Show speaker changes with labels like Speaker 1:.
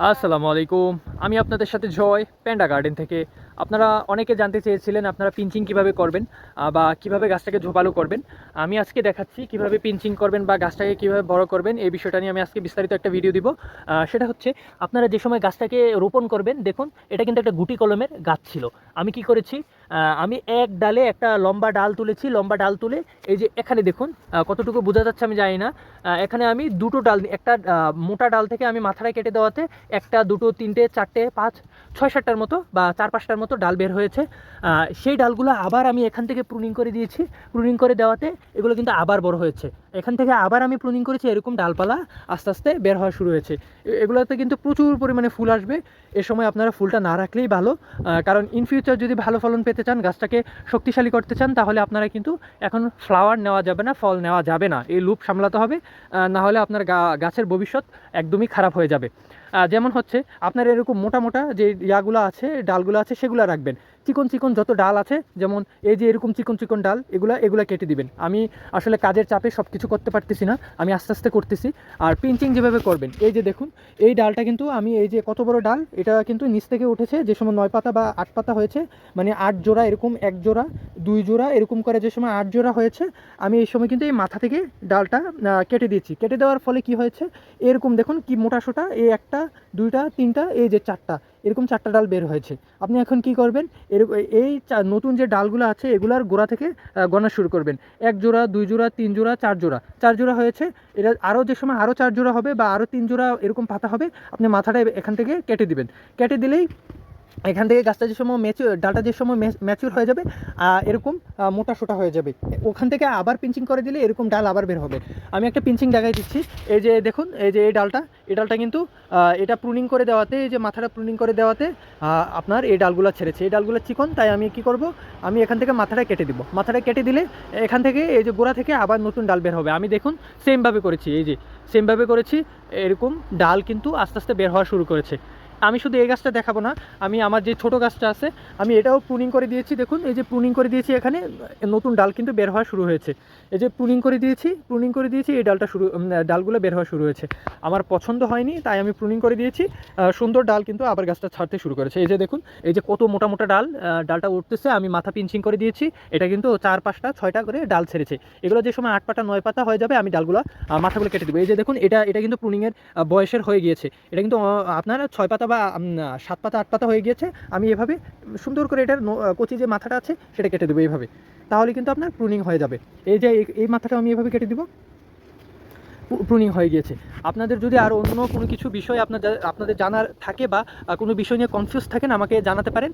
Speaker 1: আসসালামু আলাইকুম। আমি আপনাদের সাথে জয়, প্যান্ডা গার্ডেন থেকে। আপনারা অনেকে জানতে চেয়েছিলেন আপনারা পিঞ্চিং কিভাবে করবেন বা কিভাবে গাছটাকে ঝোপালো করবেন। আমি আজকে দেখাচ্ছি কিভাবে পিঞ্চিং করবেন বা গাছটাকে কিভাবে বড় করবেন। এই বিষয়টা নিয়ে আমি আজকে বিস্তারিত একটা ভিডিও দিব। সেটা হচ্ছে আপনারা যে সময় গাছটাকে রোপণ করবেন, দেখুন এটা কিন্তু একটা গুটি কলমের গাছ ছিল। আমি কি করেছি, আমি এক ডালে একটা লম্বা ডাল তুলেছি। লম্বা ডাল তুলে এই যে এখানে দেখুন, কতটুকু বোঝা যাচ্ছে আমি জানি না। এখানে আমি দুটো ডাল, একটা মোটা ডাল থেকে আমি মাথাটা কেটে দেওয়াতে একটা, দুটো, তিনটে, চারটে, পাঁচ, ছয় সাতটার মতো বা চার পাঁচটার মতো ডাল বের হয়েছে। সেই ডালগুলো আবার আমি এখান থেকে প্রুনিং করে দিয়েছি। প্রুনিং করে দেওয়াতে এগুলো কিন্তু আবার বড় হয়েছে। এখান থেকে আবার আমি প্রুনিং করেছি, এরকম ডালপালা আস্তে আস্তে বের হওয়া শুরু হয়েছে। এগুলোতে কিন্তু প্রচুর পরিমাণে ফুল আসবে। এ সময় আপনারা ফুলটা না রাখলেই ভালো, কারণ ইন ফিউচার যদি ভালো ফলন পেতে চান, গাছটাকে শক্তিশালী করতে চান, তাহলে আপনারা কিন্তু এখন ফ্লাওয়ার নেওয়া যাবে না, ফল নেওয়া যাবে না। এই লুপ সামলাতে হবে, না হলে আপনার গাছের ভবিষ্যৎ একদমই খারাপ হয়ে যাবে। যেমন হচ্ছে আপনার এরকম মোটা মোটা যে ইয়াগুলো আছে, ডালগুলো আছে, সেগুলো রাখবেন। চিকন চিকন যত ডাল আছে, যেমন এই যে এরকম চিকন চিকন ডাল, এগুলা কেটে দিবেন। আমি আসলে কাজের চাপে সব কিছু করতে পারতেছি না, আমি আস্তে আস্তে করতেছি। আর পিঞ্চিং যেভাবে করবেন, এই যে দেখুন এই ডালটা কিন্তু আমি, এই যে কত বড় ডাল, এটা কিন্তু নিচ থেকে উঠেছে। যে সময় 9 পাতা বা 8 পাতা হয়েছে, মানে 8 জোড়া, এরকম 1 জোড়া 2 জোড়া এরকম করে যে সময় 8 জোড়া হয়েছে, আমি এই সময় কিন্তু এই মাথা থেকে ডালটা কেটে দিয়েছি। কেটে দেওয়ার ফলে কি হয়েছে, এরকম দেখুন কি মোটা সোটা, এই একটা, দুইটা, তিনটা, এই যে চারটা, এরকম চারটা ডাল বের হয়েছে। আপনি এখন কি করবেন, এরকম এই নতুন যে ডালগুলো আছে এগুলার গোড়া থেকে গণা শুরু করবেন। 1 জোড়া, 2 জোড়া, 3 জোড়া, 4 জোড়া, 4 জোড়া হয়েছে। এটা আরও যে সময় আরও 4 জোড়া হবে বা আরও 3 জোড়া এরকম পাতা হবে, আপনি মাথাটা এখান থেকে কেটে দিবেন। কেটে দিলেই এখান থেকে গাছটা যে সময় ডালটা যে সময় ম্যাচিউর হয়ে যাবে, এরকম মোটা সোটা হয়ে যাবে, ওখান থেকে আবার পিঞ্চিং করে দিলে এরকম ডাল আবার বের হবে। আমি একটা পিঞ্চিং দেখাই দিচ্ছি। এই যে দেখুন, এই যে এই ডালটা কিন্তু এটা প্রুনিং করে দেওয়াতে, এই যে মাথাটা প্রুনিং করে দেওয়াতে আপনার এই ডালগুলো ছেড়েছে। এই ডালগুলো চিকন, তাই আমি কি করব, আমি এখান থেকে মাথাটা কেটে দিব। মাথাটা কেটে দিলে এখান থেকে এই যে গোড়া থেকে আবার নতুন ডাল বের হবে। আমি দেখুন সেমভাবে করেছি, এই যে সেমভাবে করেছি, এরকম ডাল কিন্তু আস্তে আস্তে বের হওয়া শুরু করেছে। আমি শুধু এই গাছটা দেখাবো না, আমি আমার যে ছোটো গাছটা আছে আমি এটাও প্রুনিং করে দিয়েছি। দেখুন এই যে প্রুনিং করে দিয়েছি, এখানে নতুন ডাল কিন্তু বের হওয়া শুরু হয়েছে। এই যে প্রুনিং করে দিয়েছি, এই ডালগুলো বের হওয়া শুরু হয়েছে। আমার পছন্দ হয়নি, তাই আমি প্রুনিং করে দিয়েছি। সুন্দর ডাল কিন্তু আবার গাছটা ছাড়তে শুরু করেছে। এই যে দেখুন, এই যে কত মোটা মোটা ডালটা উঠতেছে। আমি মাথা পিঞ্চিং করে দিয়েছি, এটা কিন্তু 4, 5টা, 6টা করে ডাল ছেড়েছে। এগুলো যে সময় 8 পাতা 9 পাতা হয়ে যাবে, আমি ডালগুলো মাথাগুলো কেটে দেবো। এই যে দেখুন, এটা কিন্তু প্রুনিংয়ের বয়সের হয়ে গিয়েছে। এটা কিন্তু আপনার 6 পাতা বা 7 পাতা 8 পাতা হয়ে গিয়েছে। আমি এভাবে সুন্দর করে এটার কচি যে মাথাটা আছে সেটা কেটে দেবো এইভাবে, তাহলে কিন্তু আপনার প্রুনিং হয়ে যাবে। এই যে এই মাথাটা আমি এভাবে কেটে দিব, প্রুনিং হয়ে গিয়েছে। আপনাদের যদি আরও অন্য কোনো কিছু বিষয় আপনাদের জানার থাকে বা কোনো বিষয় নিয়ে কনফিউজ থাকেন, আমাকে জানাতে পারেন।